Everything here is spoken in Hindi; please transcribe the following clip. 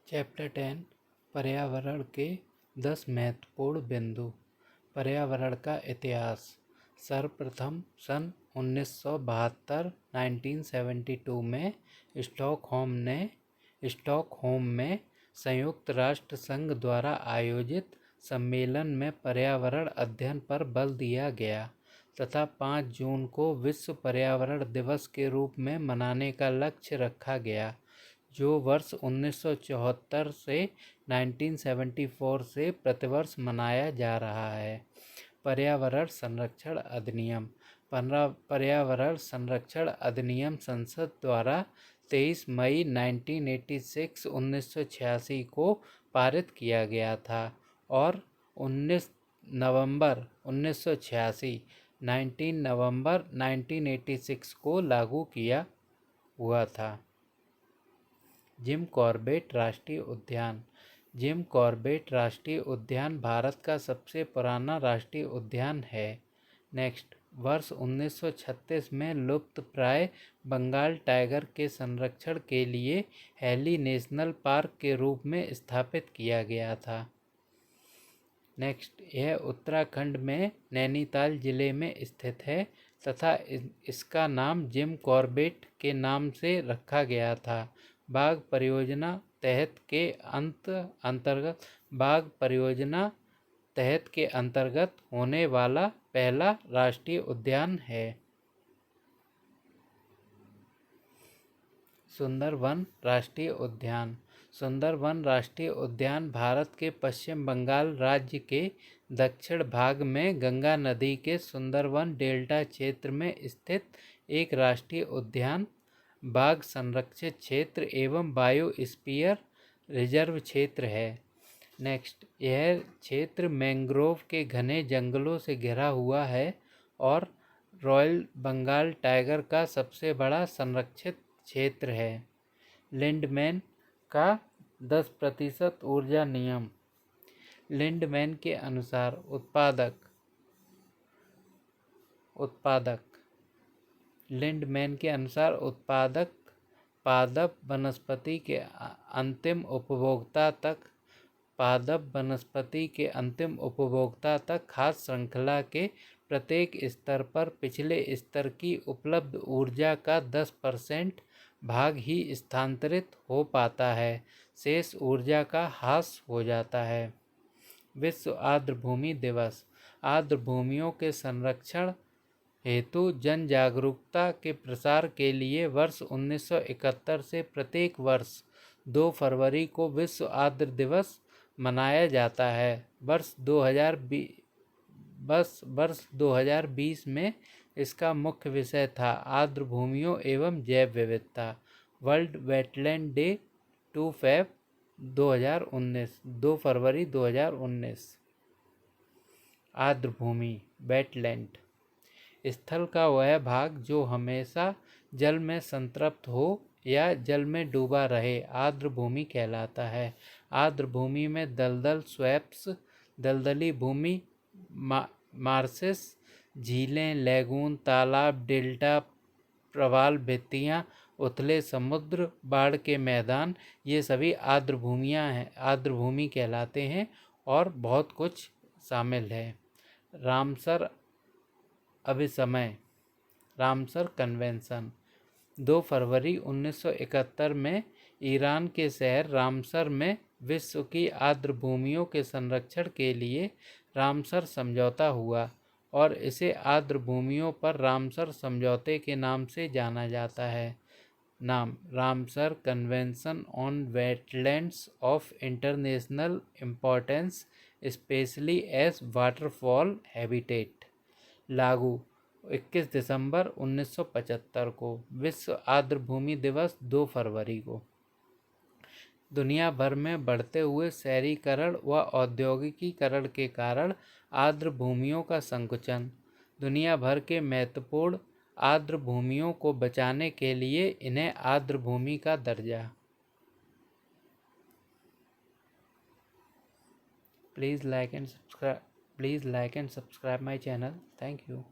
चैप्टर 10 पर्यावरण के 10 महत्वपूर्ण बिंदु। पर्यावरण का इतिहास। सर्वप्रथम सन 1972 1972 में स्टॉकहोम में संयुक्त राष्ट्र संघ द्वारा आयोजित सम्मेलन में पर्यावरण अध्ययन पर बल दिया गया तथा 5 जून को विश्व पर्यावरण दिवस के रूप में मनाने का लक्ष्य रखा गया, जो वर्ष 1974 से 1974 से प्रतिवर्ष मनाया जा रहा है। पर्यावरण संरक्षण अधिनियम। पर्यावरण संरक्षण अधिनियम संसद द्वारा 23 मई 1986 को पारित किया गया था और 19 नवंबर 1986 को लागू किया हुआ था। जिम कॉर्बेट राष्ट्रीय उद्यान। जिम कॉर्बेट राष्ट्रीय उद्यान भारत का सबसे पुराना राष्ट्रीय उद्यान है। नेक्स्ट, वर्ष 1936 में लुप्तप्राय बंगाल टाइगर के संरक्षण के लिए हैली नेशनल पार्क के रूप में स्थापित किया गया था। नेक्स्ट, यह उत्तराखंड में नैनीताल जिले में स्थित है तथा इसका नाम जिम कॉर्बेट के नाम से रखा गया था। बाघ परियोजना तहत के अंतर्गत होने वाला पहला राष्ट्रीय उद्यान है। सुंदरवन राष्ट्रीय उद्यान। सुंदरवन राष्ट्रीय उद्यान भारत के पश्चिम बंगाल राज्य के दक्षिण भाग में गंगा नदी के सुंदरवन डेल्टा क्षेत्र में स्थित एक राष्ट्रीय उद्यान, बाघ संरक्षित क्षेत्र एवं बायोस्फीयर रिजर्व क्षेत्र है। नेक्स्ट, यह क्षेत्र मैंग्रोव के घने जंगलों से घिरा हुआ है और रॉयल बंगाल टाइगर का सबसे बड़ा संरक्षित क्षेत्र है। लिंडमैन का 10% ऊर्जा नियम। लिंडमैन के अनुसार लिंडमैन के अनुसार उत्पादक पादप वनस्पति के अंतिम उपभोक्ता तक खाद्य श्रृंखला के प्रत्येक स्तर पर पिछले स्तर की उपलब्ध ऊर्जा का 10% भाग ही स्थानांतरित हो पाता है, शेष ऊर्जा का ह्रास हो जाता है। विश्व आर्द्र भूमि दिवस। आर्द्र भूमियों के संरक्षण हेतु जन जागरूकता के प्रसार के लिए वर्ष 1971 से प्रत्येक वर्ष 2 फरवरी को विश्व आर्द्र दिवस मनाया जाता है। वर्ष 2020 में इसका मुख्य विषय था आर्द्र भूमियों एवं जैव विविधता। वर्ल्ड वेटलैंड डे 2 फरवरी 2019। आर्द्र भूमि वेटलैंड स्थल का वह भाग जो हमेशा जल में संतृप्त हो या जल में डूबा रहे आर्द्र भूमि कहलाता है। आर्द्र भूमि में दलदल स्वैप्स, दलदली भूमि, मार्सेस, झीलें, लैगून, तालाब, डेल्टा, प्रवाल भित्तियाँ, उथले समुद्र, बाढ़ के मैदान, ये सभी आर्द्र भूमि कहलाते हैं और बहुत कुछ शामिल है। रामसर कन्वेंशन 2 फरवरी 1971 में ईरान के शहर रामसर में विश्व की आर्द्र भूमियों के संरक्षण के लिए रामसर समझौता हुआ और इसे आर्द्र भूमियों पर रामसर समझौते के नाम से जाना जाता है। नाम Ramsar convention on wetlands of international importance specially as waterfall habitat. लागू 21 दिसंबर 1975 को। विश्व आर्द्र भूमि दिवस 2 फरवरी को। दुनिया भर में बढ़ते हुए शहरीकरण व औद्योगिकीकरण के कारण आर्द्र भूमियों का संकुचन। दुनिया भर के महत्वपूर्ण आर्द्र भूमियों को बचाने के लिए इन्हें आर्द्र भूमि का दर्जा। Please like and subscribe my channel. Thank you.